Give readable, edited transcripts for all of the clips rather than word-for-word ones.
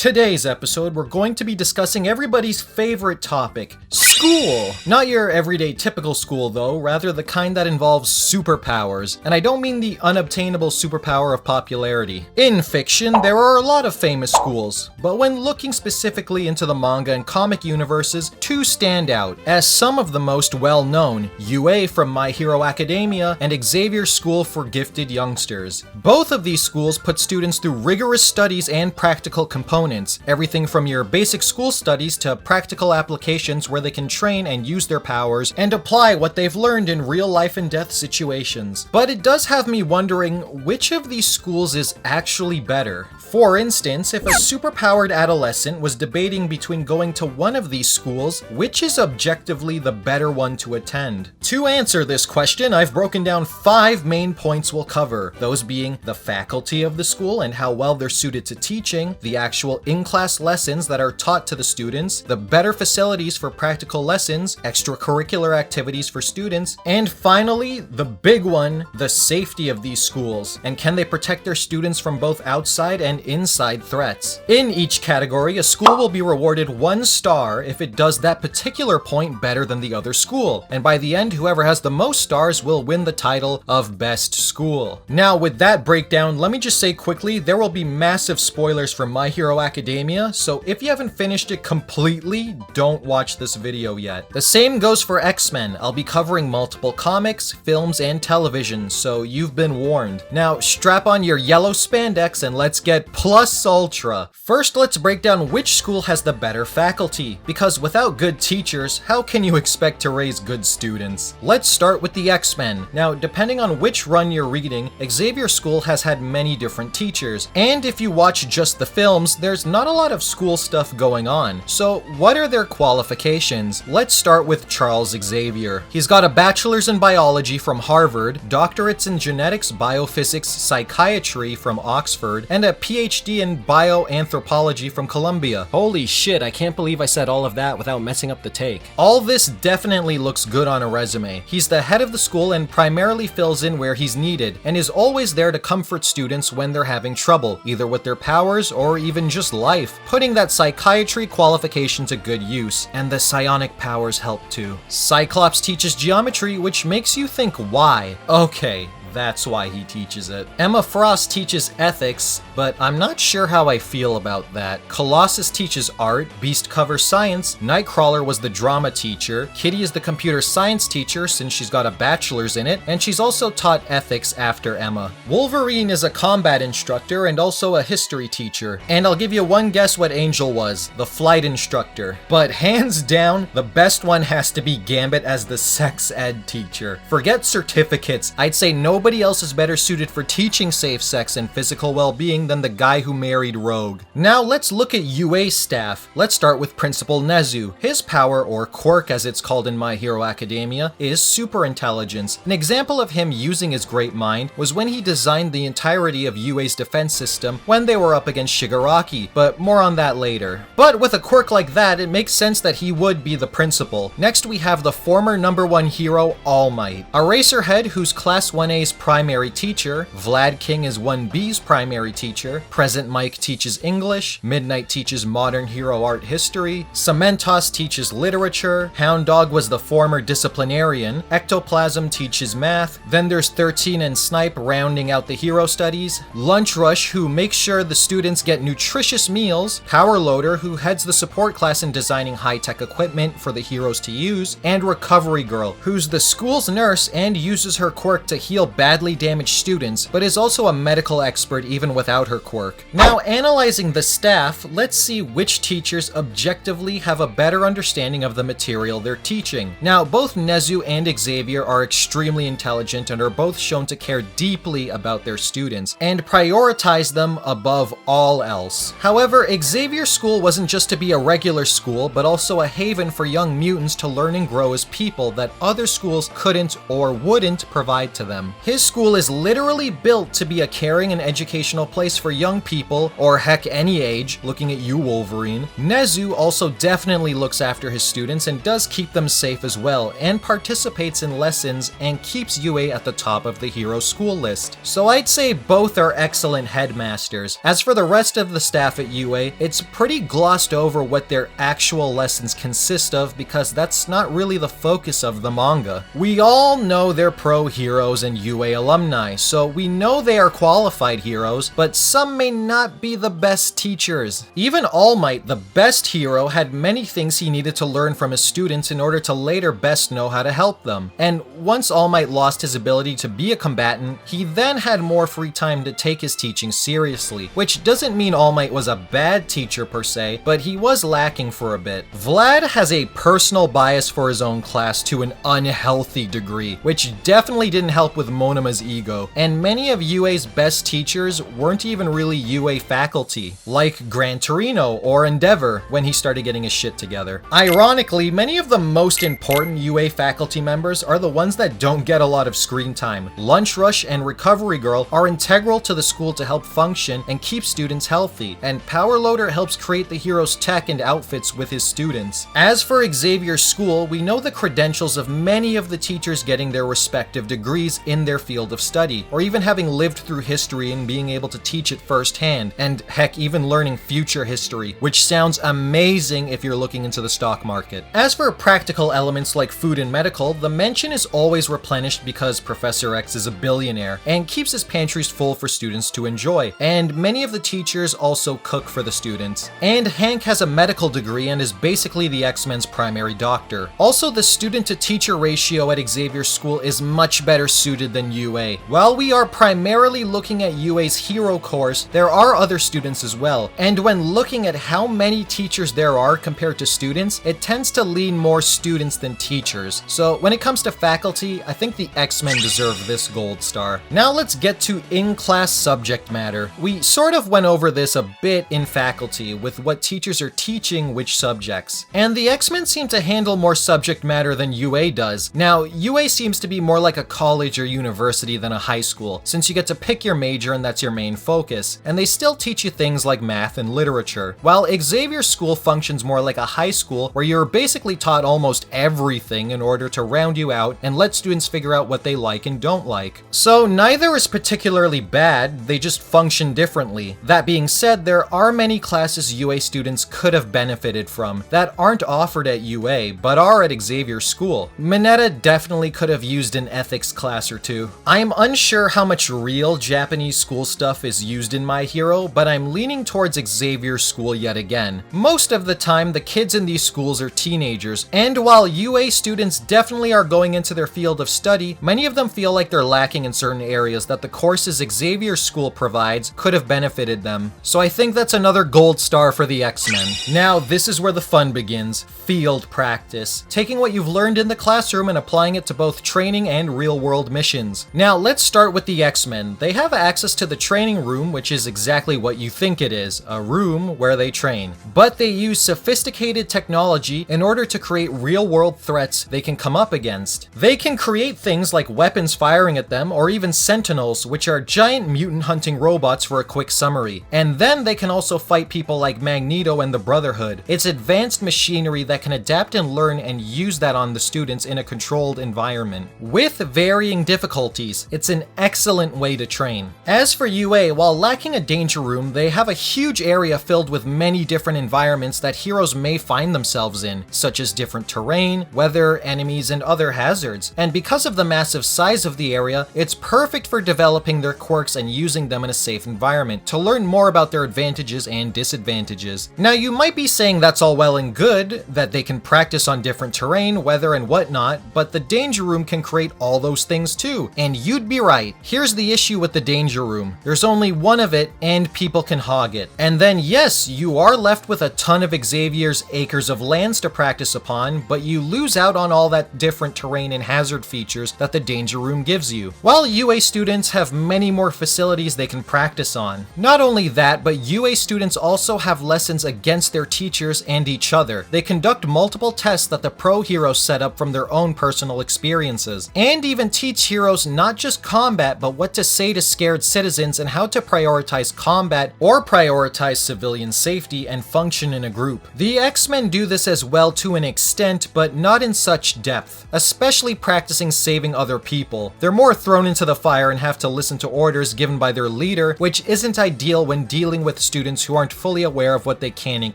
Today's episode, we're going to be discussing everybody's favorite topic, school. Not your everyday typical school though, rather the kind that involves superpowers. And I don't mean the unobtainable superpower of popularity. In fiction, there are a lot of famous schools, but when looking specifically into the manga and comic universes, two stand out as some of the most well-known, UA from My Hero Academia and Xavier School for Gifted Youngsters. Both of these schools put students through rigorous studies and practical components, everything from your basic school studies to practical applications where they can train and use their powers and apply what they've learned in real life and death situations. But it does have me wondering which of these schools is actually better. For instance, if a superpowered adolescent was debating between going to one of these schools, which is objectively the better one to attend? To answer this question, I've broken down 5 main points we'll cover, those being the faculty of the school and how well they're suited to teaching, the actual in-class lessons that are taught to the students, the better facilities for practical lessons, extracurricular activities for students, and finally, the big one, the safety of these schools, and can they protect their students from both outside and inside threats. In each category, a school will be rewarded 1 star if it does that particular point better than the other school, and by the end, whoever has the most stars will win the title of best school. Now, with that breakdown, let me just say quickly, there will be massive spoilers for My Hero Academia, so if you haven't finished it completely, don't watch this video yet. The same goes for X-Men. I'll be covering multiple comics, films, and television, so you've been warned. Now, strap on your yellow spandex and let's get plus ultra. First, let's break down which school has the better faculty, because without good teachers, how can you expect to raise good students? Let's start with the X-Men. Now, depending on which run you're reading, Xavier School has had many different teachers, and if you watch just the films, there's not a lot of school stuff going on. So, what are their qualifications? Let's start with Charles Xavier. He's got a bachelor's in biology from Harvard, doctorates in genetics, biophysics, psychiatry from Oxford, and a PhD in bioanthropology from Columbia. Holy shit, I can't believe I said all of that without messing up the take. All this definitely looks good on a resume. He's the head of the school and primarily fills in where he's needed, and is always there to comfort students when they're having trouble, either with their powers or even just life, putting that psychiatry qualification to good use. And the psionic powers help too. Cyclops teaches geometry, which makes you think why? Okay, that's why he teaches it. Emma Frost teaches ethics, but I'm not sure how I feel about that. Colossus teaches art, Beast covers science, Nightcrawler was the drama teacher, Kitty is the computer science teacher since she's got a bachelor's in it, and she's also taught ethics after Emma. Wolverine is a combat instructor and also a history teacher. And I'll give you one guess what Angel was, the flight instructor. But hands down, the best one has to be Gambit as the sex ed teacher. Forget certificates, I'd say nobody else is better suited for teaching safe sex and physical well-being than the guy who married Rogue. Now let's look at UA staff. Let's start with Principal Nezu. His power, or quirk as it's called in My Hero Academia, is super intelligence. An example of him using his great mind was when he designed the entirety of UA's defense system when they were up against Shigaraki, but more on that later. But with a quirk like that, it makes sense that he would be the principal. Next we have the former #1 hero, All Might. Eraserhead, who's Class 1A's primary teacher, Vlad King is 1B's primary teacher, Present Mike teaches English, Midnight teaches modern hero art history, Cementos teaches literature, Hound Dog was the former disciplinarian, Ectoplasm teaches math, then there's 13 and Snipe rounding out the hero studies, Lunch Rush, who makes sure the students get nutritious meals, Power Loader, who heads the support class in designing high-tech equipment for the heroes to use, and Recovery Girl, who's the school's nurse and uses her quirk to heal badly damaged students, but is also a medical expert even without her quirk. Now, analyzing the staff, let's see which teachers objectively have a better understanding of the material they're teaching. Now, both Nezu and Xavier are extremely intelligent and are both shown to care deeply about their students, and prioritize them above all else. However, Xavier School wasn't just to be a regular school, but also a haven for young mutants to learn and grow as people that other schools couldn't or wouldn't provide to them. His his school is literally built to be a caring and educational place for young people, or heck any age, looking at you, Wolverine. Nezu also definitely looks after his students and does keep them safe as well, and participates in lessons and keeps UA at the top of the hero school list. So I'd say both are excellent headmasters. As for the rest of the staff at UA, it's pretty glossed over what their actual lessons consist of because that's not really the focus of the manga. We all know they're pro heroes and UA alumni, so we know they are qualified heroes, but some may not be the best teachers. Even All Might, the best hero, had many things he needed to learn from his students in order to later best know how to help them. And once All Might lost his ability to be a combatant, he then had more free time to take his teaching seriously, which doesn't mean All Might was a bad teacher per se, but he was lacking for a bit. Vlad has a personal bias for his own class to an unhealthy degree, which definitely didn't help with Monama's ego, and many of UA's best teachers weren't even really UA faculty, like Gran Torino or Endeavor when he started getting his shit together. Ironically, many of the most important UA faculty members are the ones that don't get a lot of screen time. Lunch Rush and Recovery Girl are integral to the school to help function and keep students healthy, and Power Loader helps create the hero's tech and outfits with his students. As for Xavier's school, we know the credentials of many of the teachers getting their respective degrees in their field of study, or even having lived through history and being able to teach it firsthand, and heck, even learning future history, which sounds amazing if you're looking into the stock market. As for practical elements like food and medical, the mention is always replenished because Professor X is a billionaire and keeps his pantries full for students to enjoy, and many of the teachers also cook for the students. And Hank has a medical degree and is basically the X-Men's primary doctor. Also, the student-to-teacher ratio at Xavier's school is much better suited than UA. While we are primarily looking at UA's hero course, there are other students as well, and when looking at how many teachers there are compared to students, it tends to lean more students than teachers. So when it comes to faculty, I think the X-Men deserve this gold star. Now let's get to in-class subject matter. We sort of went over this a bit in faculty with what teachers are teaching which subjects, and the X-Men seem to handle more subject matter than UA does. Now, UA seems to be more like a college or university than a high school, since you get to pick your major and that's your main focus, and they still teach you things like math and literature, while Xavier's school functions more like a high school where you're basically taught almost everything in order to round you out and let students figure out what they like and don't like. So neither is particularly bad, they just function differently. That being said, there are many classes UA students could have benefited from that aren't offered at UA, but are at Xavier's school. Mineta definitely could have used an ethics class or two. I'm unsure how much real Japanese school stuff is used in My Hero, but I'm leaning towards Xavier's school yet again. Most of the time, the kids in these schools are teenagers, and while UA students definitely are going into their field of study, many of them feel like they're lacking in certain areas that the courses Xavier's school provides could have benefited them. So I think that's another gold star for the X-Men. Now, this is where the fun begins. Field practice. Taking what you've learned in the classroom and applying it to both training and real-world missions. Now, let's start with the X-Men. They have access to the training room, which is exactly what you think it is, a room where they train. But they use sophisticated technology in order to create real-world threats they can come up against. They can create things like weapons firing at them, or even Sentinels, which are giant mutant hunting robots for a quick summary. And then they can also fight people like Magneto and the Brotherhood. It's advanced machinery that can adapt and learn and use that on the students in a controlled environment. With varying difficulties, it's an excellent way to train. As for UA, while lacking a danger room, they have a huge area filled with many different environments that heroes may find themselves in, such as different terrain, weather, enemies, and other hazards. And because of the massive size of the area, it's perfect for developing their quirks and using them in a safe environment to learn more about their advantages and disadvantages. Now, you might be saying that's all well and good, that they can practice on different terrain, weather, and whatnot, but the danger room can create all those things too, and you'd be right. Here's the issue with the danger room. There's only one of it, and people can hog it. And then yes, you are left with a ton of Xavier's acres of lands to practice upon, but you lose out on all that different terrain and hazard features that the danger room gives you. While UA students have many more facilities they can practice on. Not only that, but UA students also have lessons against their teachers and each other. They conduct multiple tests that the pro heroes set up from their own personal experiences, and even teach heroes heroes not just combat, but what to say to scared citizens and how to prioritize combat or prioritize civilian safety and function in a group. The X-Men do this as well to an extent, but not in such depth, especially practicing saving other people. They're more thrown into the fire and have to listen to orders given by their leader, which isn't ideal when dealing with students who aren't fully aware of what they can and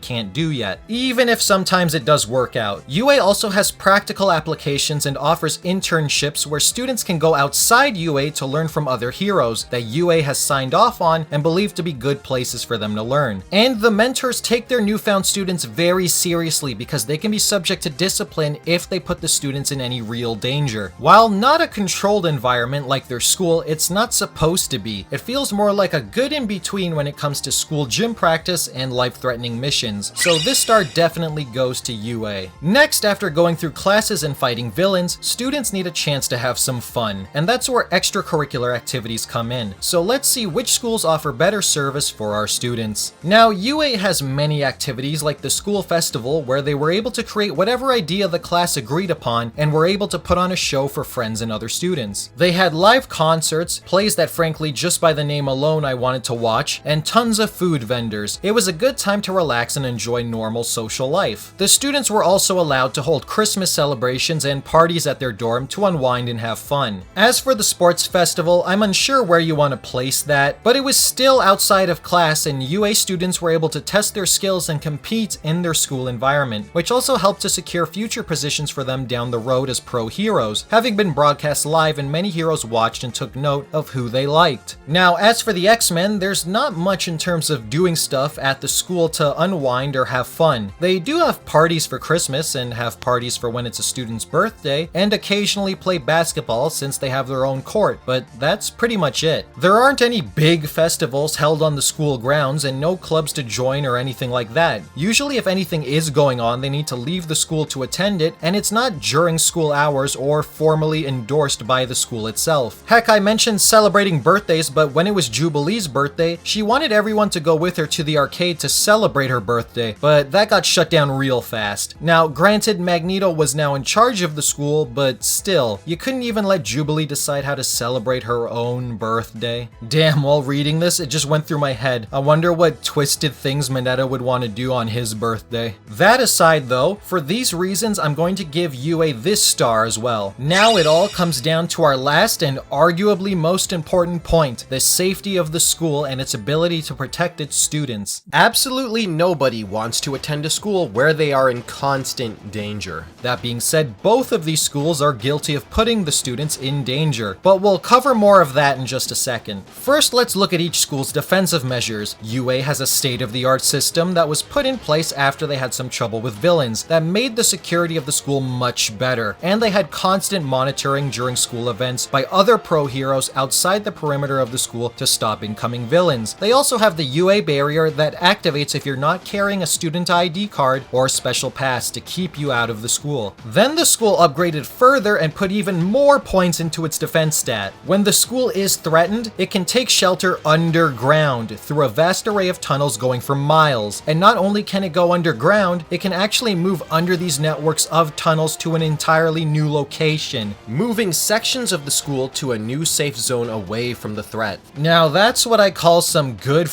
can't do yet, even if sometimes it does work out. UA also has practical applications and offers internships where students can go outside UA to learn from other heroes that UA has signed off on and believe to be good places for them to learn. And the mentors take their newfound students very seriously because they can be subject to discipline if they put the students in any real danger. While not a controlled environment like their school, it's not supposed to be. It feels more like a good in-between when it comes to school gym practice and life-threatening missions, so this star definitely goes to UA. Next, after going through classes and fighting villains, students need a chance to have some fun, and that's where extracurricular activities come in. So let's see which schools offer better service for our students. Now, UA has many activities like the school festival where they were able to create whatever idea the class agreed upon and were able to put on a show for friends and other students. They had live concerts, plays that frankly just by the name alone I wanted to watch, and tons of food vendors. It was a good time to relax and enjoy normal social life. The students were also allowed to hold Christmas celebrations and parties at their dorm to unwind and have fun. As for the sports festival, I'm unsure where you want to place that, but it was still outside of class and UA students were able to test their skills and compete in their school environment, which also helped to secure future positions for them down the road as pro heroes, having been broadcast live and many heroes watched and took note of who they liked. Now, as for the X-Men, there's not much in terms of doing stuff at the school to unwind or have fun. They do have parties for Christmas and have parties for when it's a student's birthday, and occasionally play basketball since they have their own court, but that's pretty much it. There aren't any big festivals held on the school grounds and no clubs to join or anything like that. Usually if anything is going on, they need to leave the school to attend it, and it's not during school hours or formally endorsed by the school itself. Heck, I mentioned celebrating birthdays, but when it was Jubilee's birthday, she wanted everyone to go with her to the arcade to celebrate her birthday, but that got shut down real fast. Now, granted, Magneto was now in charge of the school, but still, you couldn't even let Jubilee decide how to celebrate her own birthday. Damn, while reading this, it just went through my head. I wonder what twisted things Mineta would want to do on his birthday. That aside though, for these reasons, I'm going to give UA this star as well. Now it all comes down to our last and arguably most important point, the safety of the school and its ability to protect its students. Absolutely nobody wants to attend a school where they are in constant danger. That being said, both of these schools are guilty of putting the students in danger, but we'll cover more of that in just a second. First, let's look at each school's defensive measures. UA has a state-of-the-art system that was put in place after they had some trouble with villains that made the security of the school much better, and they had constant monitoring during school events by other pro heroes outside the perimeter of the school to stop incoming villains. They also have the UA barrier that activates if you're not carrying a student ID card or special pass to keep you out of the school. Then the school upgraded further and put even more points into its defense stat. When the school is threatened, it can take shelter underground through a vast array of tunnels going for miles. And not only can it go underground, it can actually move under these networks of tunnels to an entirely new location, moving sections of the school to a new safe zone away from the threat. Now that's what I call some good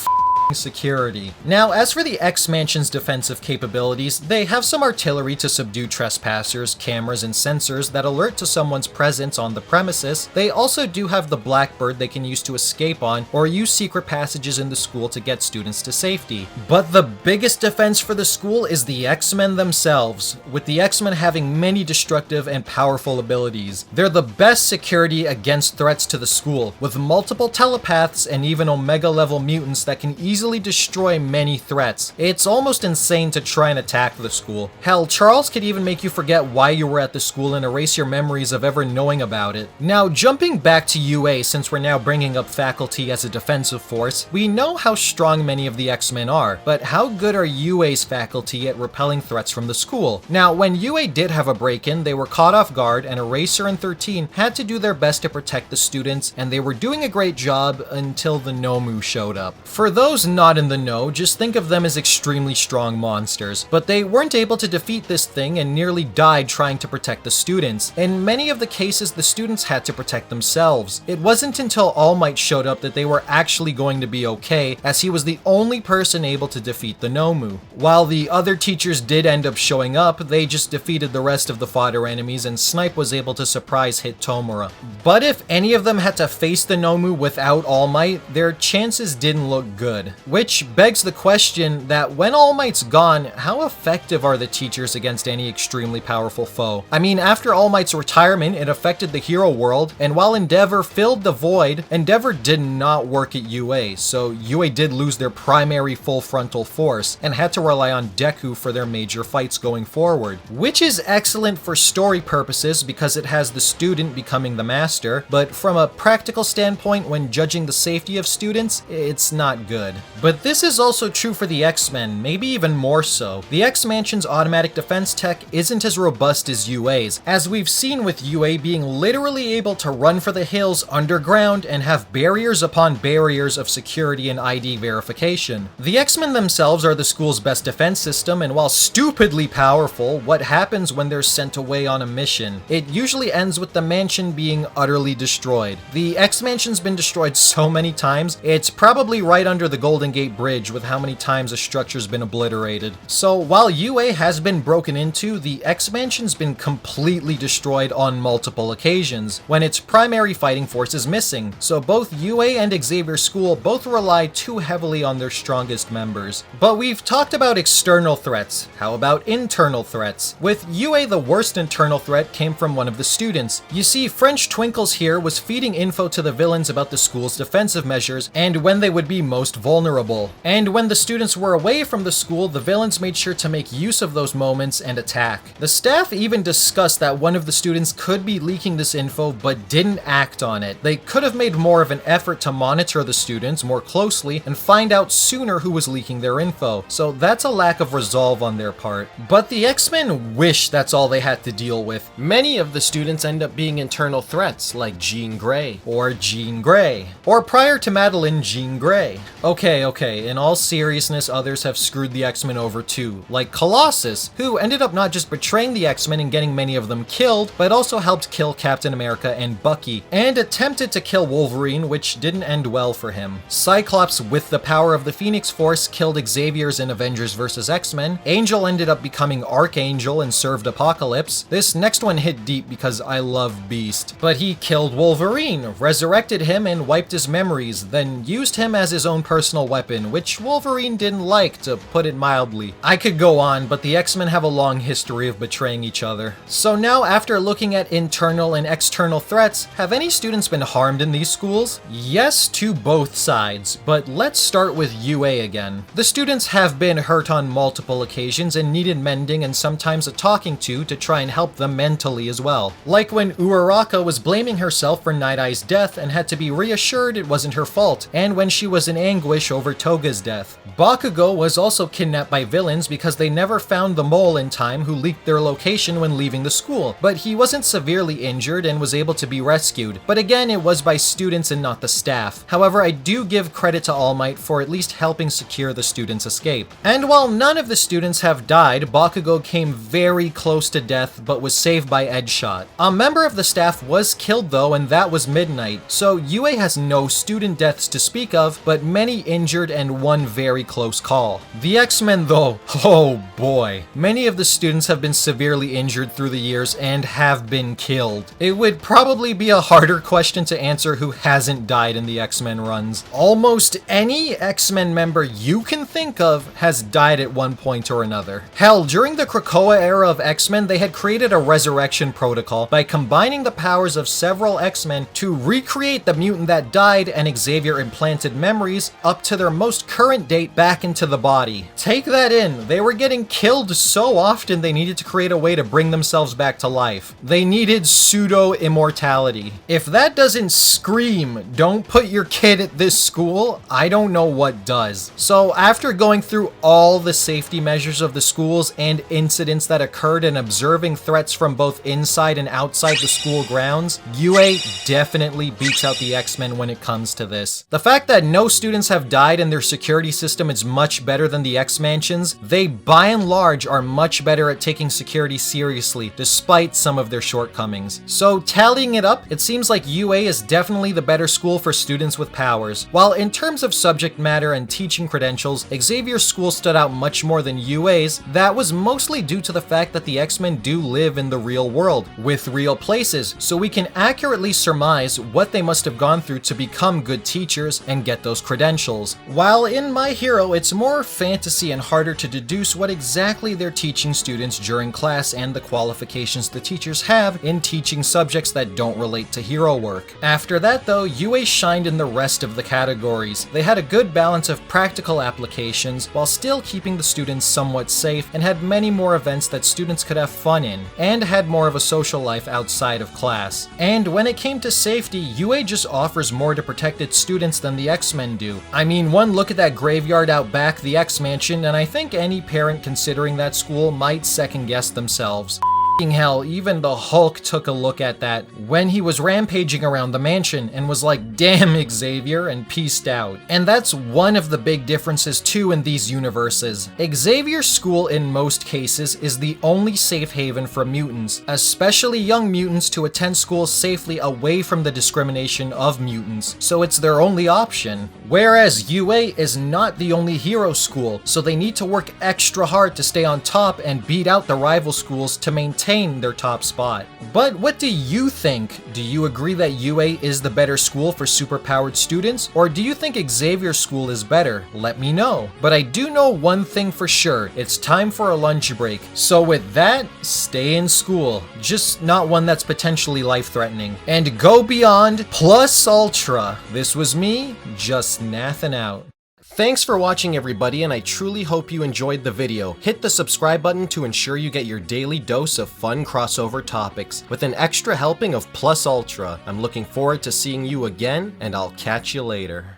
security. Now, as for the X-Mansion's defensive capabilities, they have some artillery to subdue trespassers, cameras, and sensors that alert to someone's presence on the premises. They also do have the Blackbird they can use to escape on, or use secret passages in the school to get students to safety. But the biggest defense for the school is the X-Men themselves, with the X-Men having many destructive and powerful abilities. They're the best security against threats to the school, with multiple telepaths and even Omega-level mutants that can easily destroy many threats. It's almost insane to try and attack the school. Hell, Charles could even make you forget why you were at the school and erase your memories of ever knowing about it. Now, jumping back to UA, since we're now bringing up faculty as a defensive force, we know how strong many of the X-Men are, but how good are UA's faculty at repelling threats from the school? Now, when UA did have a break-in, they were caught off guard, and Eraser and 13 had to do their best to protect the students, and they were doing a great job until the Nomu showed up. For those those not in the know just think of them as extremely strong monsters, but they weren't able to defeat this thing and nearly died trying to protect the students. In many of the cases, the students had to protect themselves. It wasn't until All Might showed up that they were actually going to be okay, as he was the only person able to defeat the Nomu. While the other teachers did end up showing up, they just defeated the rest of the fodder enemies and Snipe was able to surprise hit Tomura. But if any of them had to face the Nomu without All Might, their chances didn't look good. Which begs the question that when All Might's gone, how effective are the teachers against any extremely powerful foe? I mean, after All Might's retirement, it affected the hero world, and while Endeavor filled the void, Endeavor did not work at UA, so UA did lose their primary full frontal force and had to rely on Deku for their major fights going forward. Which is excellent for story purposes because it has the student becoming the master, but from a practical standpoint when judging the safety of students, it's not good. But this is also true for the X-Men, maybe even more so. The X-Mansion's automatic defense tech isn't as robust as UA's, as we've seen with UA being literally able to run for the hills underground and have barriers upon barriers of security and ID verification. The X-Men themselves are the school's best defense system, and while stupidly powerful, what happens when they're sent away on a mission? It usually ends with the mansion being utterly destroyed. The X-Mansion's been destroyed so many times, it's probably right under the Golden Gate Bridge with how many times a structure's been obliterated. So while UA has been broken into, the X-Mansion's been completely destroyed on multiple occasions, when its primary fighting force is missing, so both UA and Xavier School both rely too heavily on their strongest members. But we've talked about external threats, how about internal threats? With UA, the worst internal threat came from one of the students. You see, French Twinkles here was feeding info to the villains about the school's defensive measures and when they would be most vulnerable. And when the students were away from the school, the villains made sure to make use of those moments and attack. The staff even discussed that one of the students could be leaking this info but didn't act on it. They could have made more of an effort to monitor the students more closely and find out sooner who was leaking their info, so that's a lack of resolve on their part. But the X-Men wish that's all they had to deal with. Many of the students end up being internal threats, like Jean Grey, or prior to Madeline, Jean Grey. Okay, in all seriousness, others have screwed the X-Men over too, like Colossus, who ended up not just betraying the X-Men and getting many of them killed, but also helped kill Captain America and Bucky, and attempted to kill Wolverine, which didn't end well for him. Cyclops, with the power of the Phoenix Force, killed Xavier's in Avengers vs. X-Men. Angel ended up becoming Archangel and served Apocalypse. This next one hit deep because I love Beast. But he killed Wolverine, resurrected him and wiped his memories, then used him as his own personal weapon, which Wolverine didn't like, to put it mildly. I could go on, but the X-Men have a long history of betraying each other. So now, after looking at internal and external threats, have any students been harmed in these schools? Yes, to both sides, but let's start with UA again. The students have been hurt on multiple occasions and needed mending and sometimes a talking to try and help them mentally as well. Like when Uraraka was blaming herself for Night Eye's death and had to be reassured it wasn't her fault, and when she was in anguish over Toga's death. Bakugo was also kidnapped by villains because they never found the mole in time who leaked their location when leaving the school, but he wasn't severely injured and was able to be rescued. But again, it was by students and not the staff. However, I do give credit to All Might for at least helping secure the students' escape. And while none of the students have died, Bakugo came very close to death but was saved by Edgeshot. A member of the staff was killed though, and that was Midnight, so UA has no student deaths to speak of, but many injured and one very close call. The X-Men though, oh boy. Many of the students have been severely injured through the years and have been killed. It would probably be a harder question to answer who hasn't died in the X-Men runs. Almost any X-Men member you can think of has died at one point or another. Hell, during the Krakoa era of X-Men, they had created a resurrection protocol by combining the powers of several X-Men to recreate the mutant that died and Xavier implanted memories up to their most current date back into the body. Take that in. They were getting killed so often they needed to create a way to bring themselves back to life. They needed pseudo-immortality. If that doesn't scream, don't put your kid at this school, I don't know what does. So after going through all the safety measures of the schools and incidents that occurred and observing threats from both inside and outside the school grounds, UA definitely beats out the X-Men when it comes to this. The fact that no students have died died and their security system is much better than the X-Mansions, they by and large are much better at taking security seriously, despite some of their shortcomings. So tallying it up, it seems like UA is definitely the better school for students with powers. While in terms of subject matter and teaching credentials, Xavier's school stood out much more than UA's, that was mostly due to the fact that the X-Men do live in the real world, with real places, so we can accurately surmise what they must have gone through to become good teachers and get those credentials. While in My Hero, it's more fantasy and harder to deduce what exactly they're teaching students during class and the qualifications the teachers have in teaching subjects that don't relate to hero work. After that though, UA shined in the rest of the categories. They had a good balance of practical applications while still keeping the students somewhat safe, and had many more events that students could have fun in, and had more of a social life outside of class. And when it came to safety, UA just offers more to protect its students than the X-Men do. I mean, one look at that graveyard out back, the X-Mansion, and I think any parent considering that school might second guess themselves. Hell, even the Hulk took a look at that when he was rampaging around the mansion and was like, "Damn, Xavier," and peaced out. And that's one of the big differences too in these universes. Xavier's school in most cases is the only safe haven for mutants, especially young mutants, to attend school safely away from the discrimination of mutants, so it's their only option. Whereas UA is not the only hero school, so they need to work extra hard to stay on top and beat out the rival schools to maintain their top spot. But what do you think? Do you agree that UA is the better school for superpowered students, or do you think Xavier's school is better? Let me know. But I do know one thing for sure, it's time for a lunch break. So with that, stay in school, just not one that's potentially life-threatening. And go beyond plus ultra. This was me, just nathing out. Thanks for watching everybody, and I truly hope you enjoyed the video. Hit the subscribe button to ensure you get your daily dose of fun crossover topics, with an extra helping of Plus Ultra. I'm looking forward to seeing you again, and I'll catch you later.